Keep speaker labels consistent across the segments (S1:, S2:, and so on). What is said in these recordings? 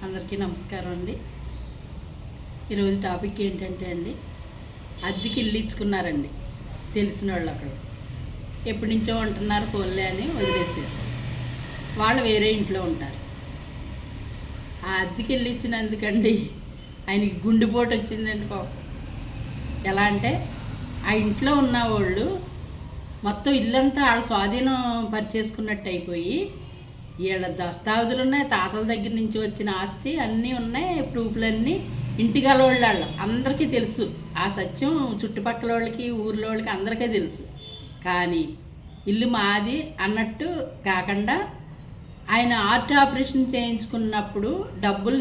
S1: అందరికీ నమస్కారం అండి. ఈరోజు టాపిక్ ఏంటంటే అండి, అద్దెకి ఇల్లు ఇచ్చుకున్నారండి తెలిసిన వాళ్ళు. అక్కడ ఎప్పటి నుంచో ఉంటున్నారు పోలే అని వదిలేసారు. వాళ్ళు వేరే ఇంట్లో ఉంటారు. ఆ అద్దెకి ఇల్లు ఇచ్చినందుకండి ఆయనకి గుండెపోటు వచ్చిందండి పాపం. ఎలా అంటే ఆ ఇంట్లో ఉన్న వాళ్ళు మొత్తం ఇల్లంతా వాళ్ళ స్వాధీనం పరిచేసుకున్నట్టు అయిపోయి, వీళ్ళ దస్తావేజులు ఉన్నాయి, తాతల దగ్గర నుంచి వచ్చిన ఆస్తి అన్నీ ఉన్నాయి, ప్రూఫ్లన్నీ ఇంటికి వాళ్ళు అందరికీ తెలుసు. ఆ సత్యం చుట్టుపక్కల వాళ్ళకి ఊర్లో వాళ్ళకి అందరికీ తెలుసు. కానీ ఇల్లు మాది అన్నట్టు కాకుండా ఆయన హార్ట్ ఆపరేషన్ చేయించుకున్నప్పుడు డబ్బులు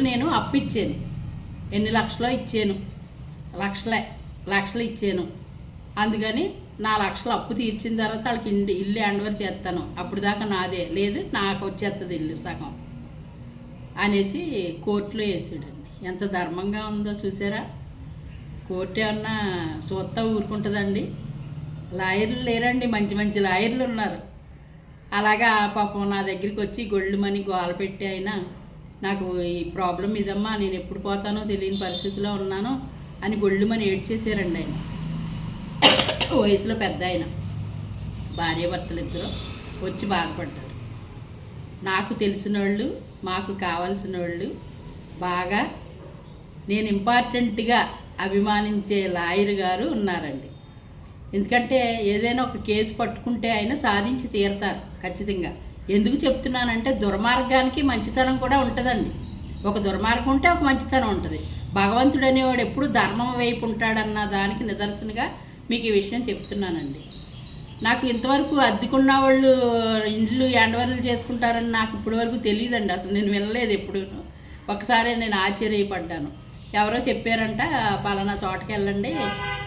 S1: నేను అప్పిచ్చాను. ఎన్ని లక్షలో ఇచ్చాను, లక్షలు ఇచ్చాను. అందుకని నా లక్షలు అప్పు తీర్చిన తర్వాత వాళ్ళకి ఇల్లు హ్యాండ్ఓవర్ చేస్తాను. అప్పుడు దాకా నాదే, లేదు నాకు వచ్చేస్తుంది ఇల్లు సగం అనేసి కోర్టులో వేసాడండి. ఎంత ధర్మంగా ఉందో చూసారా. కోర్టు ఏమన్నా చూస్తా ఊరుకుంటుందండి? లాయర్లు లేరండి, మంచి మంచి లాయర్లు ఉన్నారు. అలాగా పాపం నా దగ్గరికి వచ్చి గొళ్ళుమని గోల పెట్టి అయినా నాకు ఈ ప్రాబ్లం ఇదమ్మా, నేను ఎప్పుడు పోతానో తెలియని పరిస్థితిలో ఉన్నాను అని గొళ్ళుమని ఏడ్చేసారండి. ఆయన వయసులో పెద్ద ఆయన, భార్యాభర్తలు ఇద్దరు వచ్చి బాధపడ్డారు. నాకు తెలిసిన వాళ్ళు, మాకు కావలసిన వాళ్ళు, బాగా నేను ఇంపార్టెంట్గా అభిమానించే లాయర్ గారు ఉన్నారండి. ఎందుకంటే ఏదైనా ఒక కేసు పట్టుకుంటే ఆయన సాధించి తీరతారు ఖచ్చితంగా. ఎందుకు చెప్తున్నానంటే దుర్మార్గానికి మంచితనం కూడా ఉంటుందండి. ఒక దుర్మార్గం ఉంటే ఒక మంచితనం ఉంటుంది. భగవంతుడు అనేవాడు ఎప్పుడు ధర్మం వైపు ఉంటాడన్న దానికి నిదర్శనగా మీకు ఈ విషయం చెప్తున్నానండి. నాకు ఇంతవరకు అద్దెకున్న వాళ్ళు ఇండ్లు హ్యాండ్ఓవర్లు చేసుకుంటారని నాకు ఇప్పటి వరకు తెలియదండి. అసలు నేను వినలేదు ఎప్పుడు. ఒకసారి నేను ఆశ్చర్యపడ్డాను. ఎవరో చెప్పారంట, పలానా చోటకి వెళ్ళండి,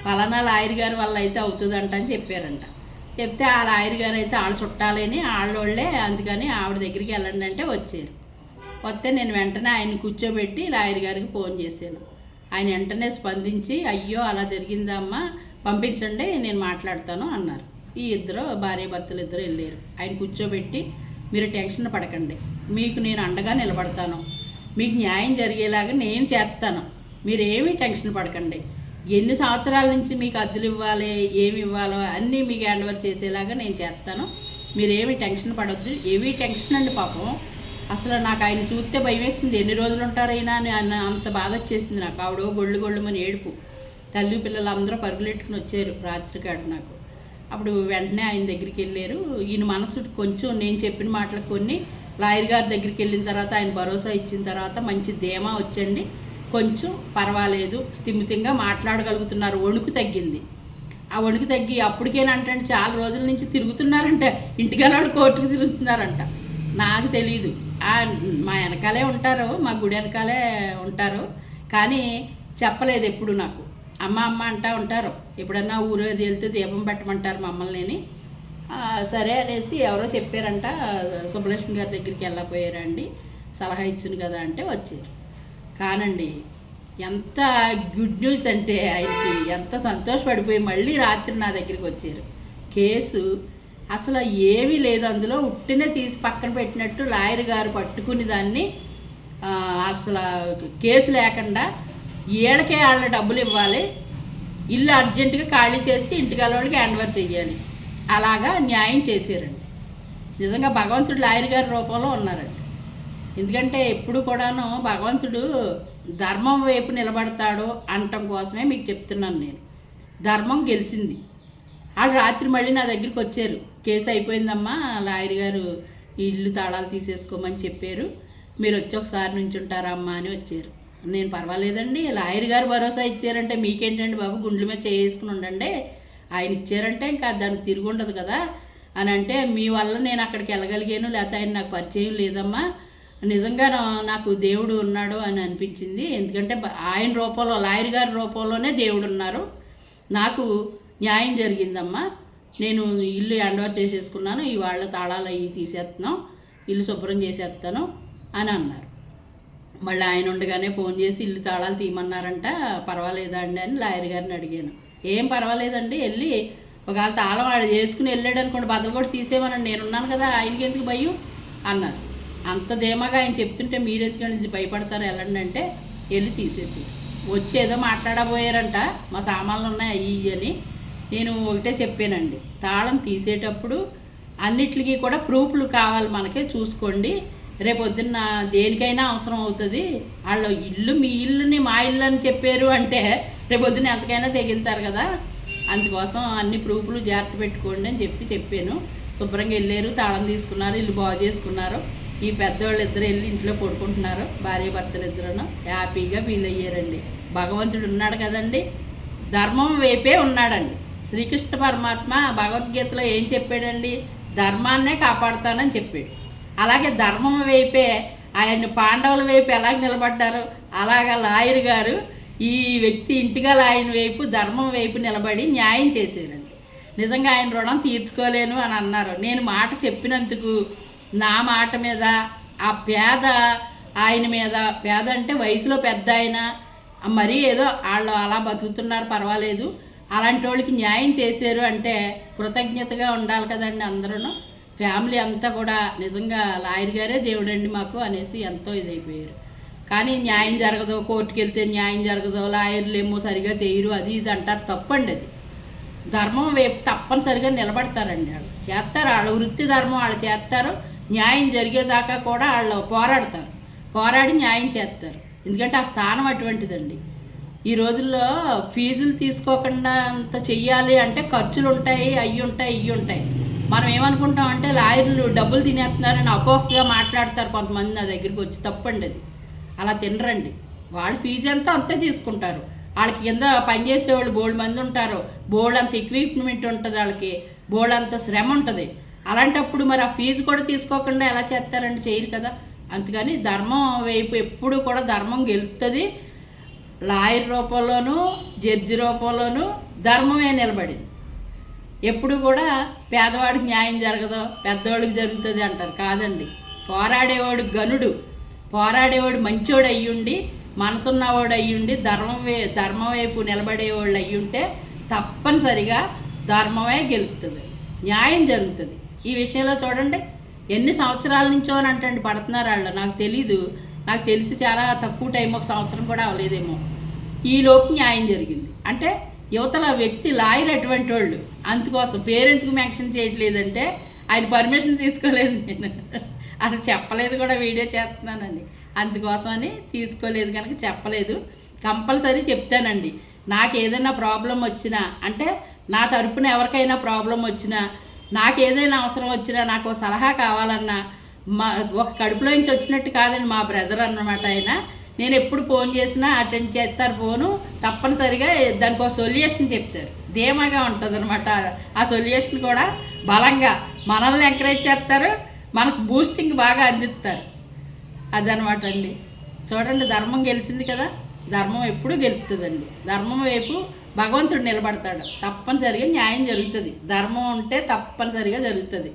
S1: పలానా లాయర్ గారి వల్ల అయితే అవుతుందంట అని చెప్పారంట. చెప్తే ఆ లాయర్ గారు అయితే వాళ్ళు చుట్టాలని వాళ్ళే, అందుకని ఆవిడ దగ్గరికి వెళ్ళండి అంటే వచ్చారు. వస్తే నేను వెంటనే ఆయన కూర్చోబెట్టి లాయర్ గారికి ఫోన్ చేశాను. ఆయన వెంటనే స్పందించి, అయ్యో అలా జరిగిందమ్మా, పంపించండి నేను మాట్లాడతాను అన్నారు. ఈ ఇద్దరు భార్యాభర్తలు ఇద్దరు వెళ్ళారు. ఆయన కూర్చోబెట్టి, మీరు టెన్షన్ పడకండి, మీకు నేను అండగా నిలబడతాను, మీకు న్యాయం జరిగేలాగా నేను చేస్తాను, మీరేమీ టెన్షన్ పడకండి, ఎన్ని సంవత్సరాల నుంచి మీకు అద్దెలు ఇవ్వాలి, ఏమి ఇవ్వాలో అన్నీ మీకు హ్యాండ్ఓవర్ చేసేలాగా నేను చేస్తాను, మీరేమి టెన్షన్ పడొద్దు. ఏవీ టెన్షన్ అండి పాపం. అసలు నాకు ఆయన చూస్తే భయం వేసింది. ఎన్ని రోజులు ఉంటారైనా అని అంత బాధ వచ్చేసింది నాకు. ఆవిడ గొళ్ళుమని ఏడుపు. తల్లి పిల్లలు అందరూ పరుగులెట్టుకుని వచ్చారు రాత్రికాడు నాకు. అప్పుడు వెంటనే ఆయన దగ్గరికి వెళ్ళారు. ఈయన మనసు కొంచెం నేను చెప్పిన మాటలకు కొన్ని లాయర్ గారి దగ్గరికి వెళ్ళిన తర్వాత ఆయన భరోసా ఇచ్చిన తర్వాత మంచి ధీమా వచ్చండి, కొంచెం పర్వాలేదు, స్థిమితంగా మాట్లాడగలుగుతున్నారు. వణుకు తగ్గింది. ఆ వణుకు తగ్గి అప్పటికేనంటే చాలా రోజుల నుంచి తిరుగుతున్నారంట, ఇంటికన్నాడు కోర్టుకు తిరుగుతున్నారంట. నాకు తెలీదు. మా వెనకాలే ఉంటారు, మా గుడి వెనకాలే ఉంటారు, కానీ చెప్పలేదు ఎప్పుడు నాకు. అమ్మ అమ్మ అంటూ ఉంటారు. ఎప్పుడన్నా ఊరు అది వెళ్తే దీపం పెట్టమంటారు మమ్మల్ని. సరే అనేసి ఎవరో చెప్పారంట, సుబ్బలక్ష్మి గారి దగ్గరికి వెళ్ళకపోయారండి, సలహా ఇచ్చును కదా అంటే వచ్చారు. కానండి ఎంత గుడ్ న్యూస్ అంటే ఆయనకి ఎంత సంతోషపడిపోయి మళ్ళీ రాత్రి నా దగ్గరికి వచ్చారు. కేసు అసలు ఏమీ లేదు అందులో, ఉట్టినే తీసి పక్కన పెట్టినట్టు లాయర్ గారు పట్టుకుని దాన్ని అసలు కేసు లేకుండా వీళ్ళకే వాళ్ళ డబ్బులు ఇవ్వాలి, ఇల్లు అర్జెంటుగా ఖాళీ చేసి ఇంటికి వాళ్ళకి హ్యాండ్ఓవర్ చేయాలి, అలాగా న్యాయం చేశారండి. నిజంగా భగవంతుడు లాయర్ గారి రూపంలో ఉన్నారండి. ఎందుకంటే ఎప్పుడు కూడాను భగవంతుడు ధర్మం వైపు నిలబడతాడు అనటం కోసమే మీకు చెప్తున్నాను నేను. ధర్మం గెలిచింది. వాళ్ళు రాత్రి మళ్ళీ నా దగ్గరికి వచ్చారు. కేసు అయిపోయిందమ్మా, లాయర్ గారు ఇల్లు తాళాలు తీసేసుకోమని చెప్పారు, మీరు వచ్చి ఒకసారి నుంచుంటారా అమ్మా అని వచ్చారు. నేను పర్వాలేదండి, లాయర్ గారు భరోసా ఇచ్చారంటే మీకేంటండి బాబు, గుండ్ల మీద చేసుకుని ఉండండి, ఆయన ఇచ్చారంటే ఇంకా దానికి తిరిగి ఉండదు కదా అని అంటే, మీ వల్ల నేను అక్కడికి వెళ్ళగలిగాను, లేకపోతే ఆయన నాకు పరిచయం లేదమ్మా, నిజంగా నాకు దేవుడు ఉన్నాడు అని అనిపించింది. ఎందుకంటే ఆయన రూపంలో, లాయర్ గారి రూపంలోనే దేవుడు ఉన్నారు. నాకు న్యాయం జరిగిందమ్మా, నేను ఇల్లు హ్యాండ్ఓవర్ చేసేసుకున్నాను, ఇవాళ తాళాలు అవి తీసేస్తున్నాం, ఇల్లు శుభ్రం చేసేస్తాను అని అన్నారు. మళ్ళీ ఆయన ఉండగానే ఫోన్ చేసి ఇల్లు తాళాలు తీయమన్నారంట, పర్వాలేదా అండి అని లాయర్ గారిని అడిగాను. ఏం పర్వాలేదండి, వెళ్ళి ఒకవేళ తాళం వాడు చేసుకుని వెళ్ళాడు అనుకోండి, బదులు కూడా తీసేమనండి, నేనున్నాను కదా, ఆయనకి ఎందుకు భయం అన్నారు. అంత ధీమాగా ఆయన చెప్తుంటే మీరు ఎందుకంటే భయపడతారు వెళ్ళండి అంటే వెళ్ళి తీసేసి వచ్చి ఏదో మాట్లాడబోయారంట, మా సామాన్లు ఉన్నాయి అయ్యి అని. నేను ఒకటే చెప్పానండి, తాళం తీసేటప్పుడు అన్నిటికీ కూడా ప్రూఫ్లు కావాలి మనకే, చూసుకోండి. రేపొద్దున్న దేనికైనా అవసరం అవుతుంది. వాళ్ళు ఇల్లు మీ ఇల్లుని మా ఇల్లు అని చెప్పారు అంటే రేపొద్దున ఎంతకైనా తెగిలుతారు కదా, అందుకోసం అన్ని ప్రూఫ్లు జాగ్రత్త పెట్టుకోండి అని చెప్పాను. శుభ్రంగా వెళ్ళారు, తాళం తీసుకున్నారు, ఇల్లు బాగు చేసుకున్నారు. ఈ పెద్దవాళ్ళు ఇద్దరు వెళ్ళి ఇంట్లో పడుకుంటున్నారు, భార్య భర్తలు ఇద్దరును హ్యాపీగా ఫీల్ అయ్యారండి. భగవంతుడు ఉన్నాడు కదండి, ధర్మం వైపే ఉన్నాడండి. శ్రీకృష్ణ పరమాత్మ భగవద్గీతలో ఏం చెప్పాడండి, ధర్మాన్నే కాపాడుతానని చెప్పాడు. అలాగే ధర్మం వైపే ఆయన పాండవుల వైపు ఎలా నిలబడ్డారు, అలాగా లాయర్ గారు ఈ వ్యక్తి ఇంటిగా ఆయన వైపు ధర్మం వైపు నిలబడి న్యాయం చేశారండి. నిజంగా ఆయన రుణం తీర్చుకోలేను అని అన్నారు. నేను మాట చెప్పినందుకు నా మాట మీద ఆ పేద ఆయన మీద, పేద అంటే వయసులో పెద్ద ఆయన, మరీ ఏదో వాళ్ళు అలా బతుకుతున్నారు పర్వాలేదు, అలాంటి వాళ్ళకి న్యాయం చేశారు అంటే కృతజ్ఞతగా ఉండాలి కదండి. అందరూ ఫ్యామిలీ అంతా కూడా నిజంగా లాయర్ గారే దేవుడండి మాకు అనేసి ఎంతో ఇదైపోయారు. కానీ న్యాయం జరగదు, కోర్టుకు వెళ్తే న్యాయం జరగదు, లాయర్లు ఏమో సరిగా చేయరు, అది ఇది అంటారు. తప్పండి అది. ధర్మం వైపు తప్పనిసరిగా నిలబడతారండి, వాళ్ళు చేస్తారు, వాళ్ళ వృత్తి ధర్మం వాళ్ళు చేస్తారు. న్యాయం జరిగేదాకా కూడా వాళ్ళు పోరాడతారు, పోరాడి న్యాయం చేస్తారు. ఎందుకంటే ఆ స్థానం అటువంటిదండి. ఈ రోజుల్లో ఫీజులు తీసుకోకుండా అంత చెయ్యాలి అంటే ఖర్చులు ఉంటాయి, అయ్యి ఉంటాయి, ఇవి ఉంటాయి. మనం ఏమనుకుంటాం అంటే లాయర్లు డబ్బులు తినేస్తున్నారని అపోహగా మాట్లాడతారు కొంతమంది నా దగ్గరికి వచ్చి. తప్పండి అది, అలా తినరండి. వాళ్ళు ఫీజు అంతా అంతే తీసుకుంటారు. వాళ్ళకి కింద పనిచేసేవాళ్ళు బోల్డ్ మంది ఉంటారు, బోల్డ్ అంత ఎక్విప్మెంట్ ఉంటుంది, వాళ్ళకి బోల్డ్ అంత శ్రమ ఉంటుంది. అలాంటప్పుడు మరి ఆ ఫీజు కూడా తీసుకోకుండా ఎలా చేస్తారండి, చేయరు కదా. అందుకని ధర్మం వైపు ఎప్పుడు కూడా ధర్మం గెలుస్తుంది. లాయర్ రూపంలోనూ జడ్జి రూపంలోనూ ధర్మమే నిలబడింది. ఎప్పుడు కూడా పేదవాడికి న్యాయం జరగదు, పెద్దవాడికి జరుగుతుంది అంటారు. కాదండి, పోరాడేవాడు గనుడు, పోరాడేవాడు మంచోడు అయ్యుండి, మనసున్నవాడు అయ్యుండి, ధర్మం వైపు నిలబడేవాళ్ళు అయ్యుంటే తప్పనిసరిగా ధర్మమే గెలుస్తుంది, న్యాయం జరుగుతుంది. ఈ విషయంలో చూడండి, ఎన్ని సంవత్సరాల నుంచో అని అంటే పడుతున్నారు వాళ్ళు. నాకు తెలీదు, నాకు తెలిసి చాలా తక్కువ టైం, ఒక సంవత్సరం కూడా అవ్వలేదేమో. ఈలోపు న్యాయం జరిగింది అంటే యువతల వ్యక్తి లాయర్ అటువంటి వాళ్ళు. అందుకోసం పేరెందుకు మెన్షన్ చేయట్లేదంటే ఆయన పర్మిషన్ తీసుకోలేదు, నేను అసలు చెప్పలేదు కూడా, వీడియో చేస్తున్నానండి. అందుకోసమని తీసుకోలేదు కనుక చెప్పలేదు. కంపల్సరీ చెప్తానండి. నాకు ఏదైనా ప్రాబ్లం వచ్చినా అంటే నా తరపున ఎవరికైనా ప్రాబ్లం వచ్చినా, నాకు ఏదైనా అవసరం వచ్చినా, నాకు సలహా కావాలన్నా, ఒక కడుపులో నుంచి వచ్చినట్టు కాదండి, మా బ్రదర్ అన్నమాట ఆయన. నేను ఎప్పుడు ఫోన్ చేసినా అటెండ్ చేస్తారు ఫోను, తప్పనిసరిగా దానికి ఒక సొల్యూషన్ చెప్తారు. ధీమాగా ఉంటుంది అనమాట. ఆ సొల్యూషన్ కూడా బలంగా మనల్ని ఎంకరేజ్ చేస్తారు, మనకు బూస్టింగ్ బాగా అందిస్తారు. అదనమాట అండి. చూడండి, ధర్మం గెలిచింది కదా, ధర్మం ఎప్పుడూ గెలుపుతుందండి. ధర్మం వైపు భగవంతుడు నిలబడతాడు, తప్పనిసరిగా న్యాయం జరుగుతుంది. ధర్మం ఉంటే తప్పనిసరిగా జరుగుతుంది.